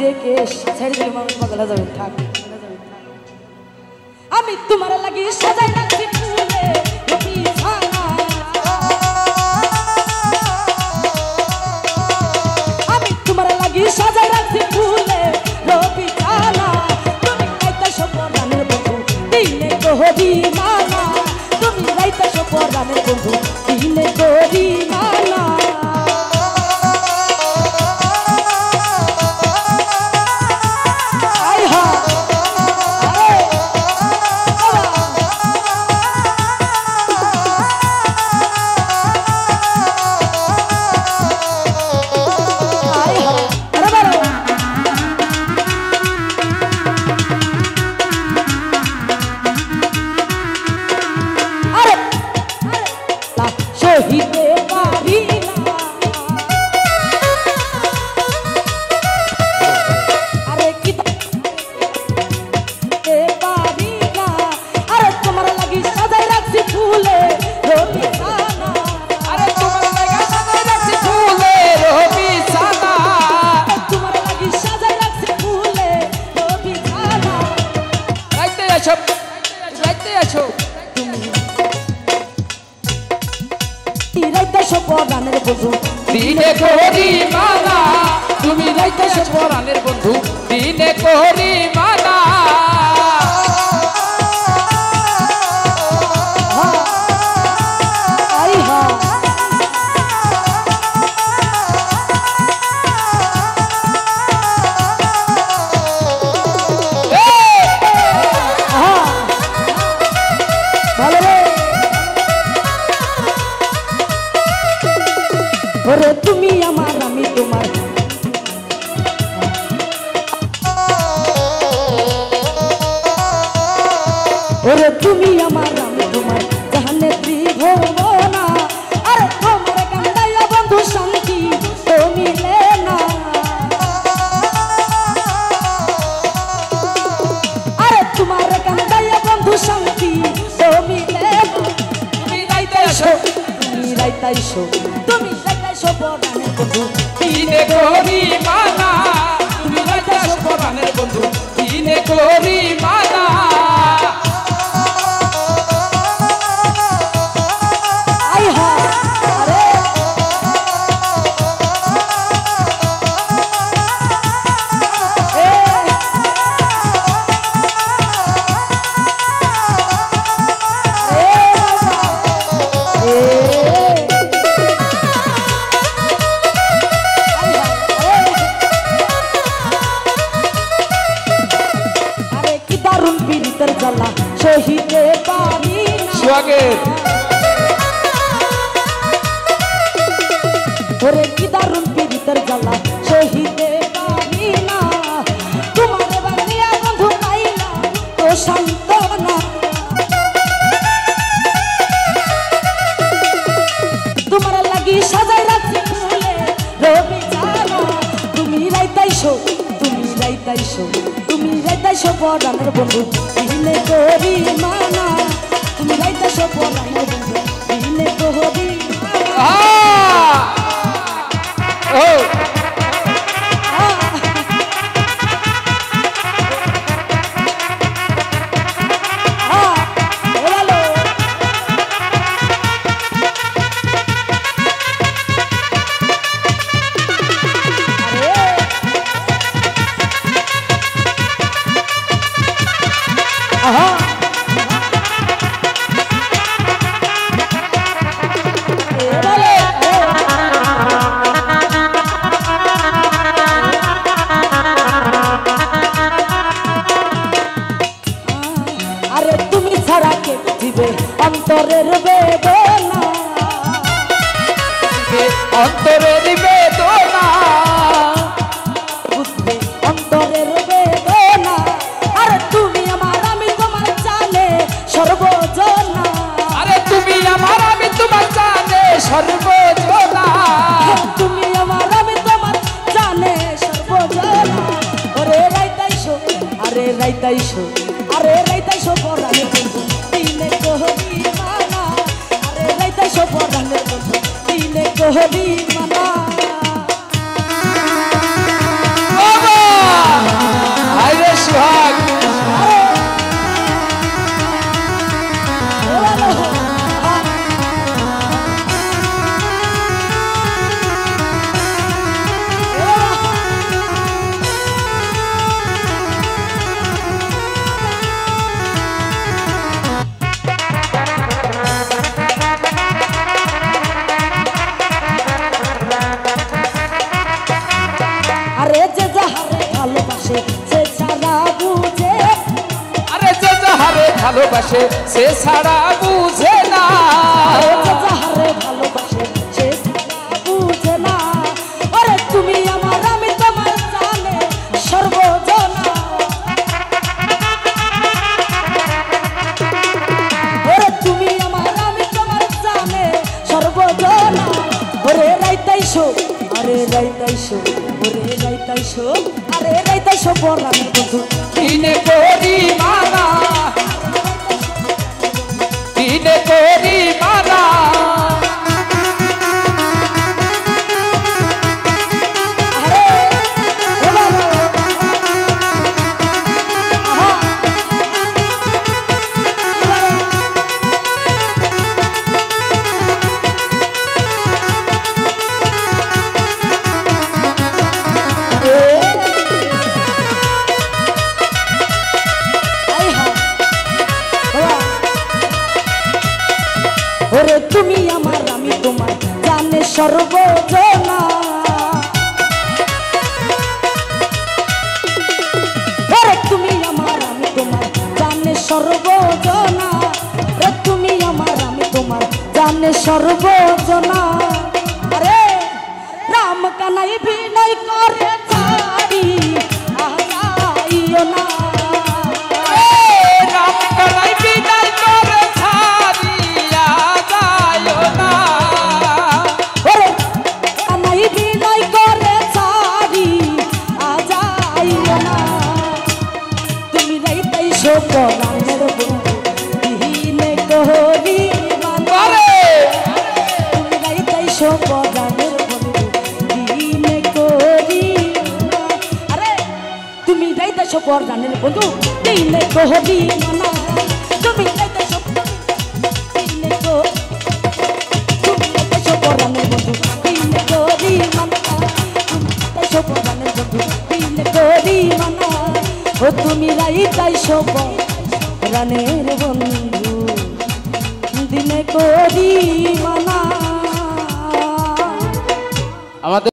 নিজেকে ছেড়ে দিলে মানুষ পাগল হয়ে যাবে। থাক আমি তোমার লাগি সাজাই রাখছি ফুলে বিছানা, আমি তোমার লাগি সাজাই রাখছি ফুলে বিছানা। তুমি রাইতাছো পরাণের বন্ধু দিনে করি মানা, তুমি রাইতাছো পরাণের বন্ধু দিনে করি মানা। পরাণের বন্ধু দিনে করি মানা, তুমি রাইতাছো পরাণের বন্ধু দিনে করি মানা। ওরে তুমি আমার আমি তোমার, ওরে তুমি আমার আমি তোমার জাহানে ত্রিভুবনা। আরে তোমার কান্দাইয়া বন্ধু শান্তি তো মিলে না, আরে তোমার কান্দাইয়া বন্ধু শান্তি তো মিলে না। তুমি রাইতাইছো, তুমি রাইতাইছো, তুমি পরাণের বন্ধু দিনে করি মানা, তুমি রাইতাছো পরাণের বন্ধু দিনে করি মানা। সহিতে পারি না স্বাগত, ওরে কি দারুণ পীড়িতের জ্বালা সহিতে পারি না। তোমার বানিয়া বন্ধু পাইলা তো সান্ত্বনা, তোমার লাগি সাজাই রাখছি ফুলে বিছানা। তুমি রাইতাইছো, তুমি রাইতাইছো, তুমি রাইতাইছো পরাণের বন্ধু দিনে করি মানা, তুমি রাইতাছো পরাণের বন্ধু দিনে করি মানা। অন্তরের বেদনা, অন্তরের বেদনা বুঝবে, অন্তরের বেদনা। আরে তুমি আমার আমি তোমার জানে সর্বজনা, আরে তুমি আমার আমি তোমার জানে সর্বজনা, তুমি আমার আমি তোমার জানে সর্বজনা। ওরে রাইতাইছো, আরে রাইতাইছো, আরে রাইতাইছো পরাণের বন্ধু দিনে করি মানা, আরে রাইতাইছো পরাণের বন্ধু দিনে করি মানা। ভালোবাসে সে ছাড়া বুঝে না, যাহারে ভালোবাসে সে ছাড়া বুঝে না। ওরে তুমি আমার আমি তোমার জানে সর্বজনা, ওরে তুমি আমার আমি তোমার জানে সর্বজনা। ওরে রাইতাইশো আরে রাইতাইশো, ওরে রাইতাইশো আরে রাইতাইশো পরাণের বন্ধু দিনে করি মানা, দিনে করি মানা। ওরে তুমি আমার আমি তোমার জানে সর্বজনা, ওরে তুমি আমার আমি তোমার জানে সর্বজনা, ওরে তুমি আমার আমি তোমার জানে সর্বজনা। আরে রাম কানাই বিনয় করে ছাড়ি আইও না, রাম কানাই বিনয় করে ছাড়িয়া যাইও না, ওরে কানাই বিনয় করে ছাড়ি আইও না। তুমি রাইতাইশো পরাণের বন্ধু দিনে করি মানা, তুমি রাইতাইশো পরাণের বন্ধু দিনে করি মানা। আরে তুমি রাইতাইশো পরাণের বন্ধু দিনে করি মানা, তুমি রাইতাইশো দিনে তুমি রাইতাইশো পরাণের বন্ধু দিনে করি মানা, তুমি রাইতাইশো পরাণের বন্ধু দিনে করি মানা। ও তুমি রাইতাইশো পরাণের বন্ধু দিনে করি মানা। আমাদের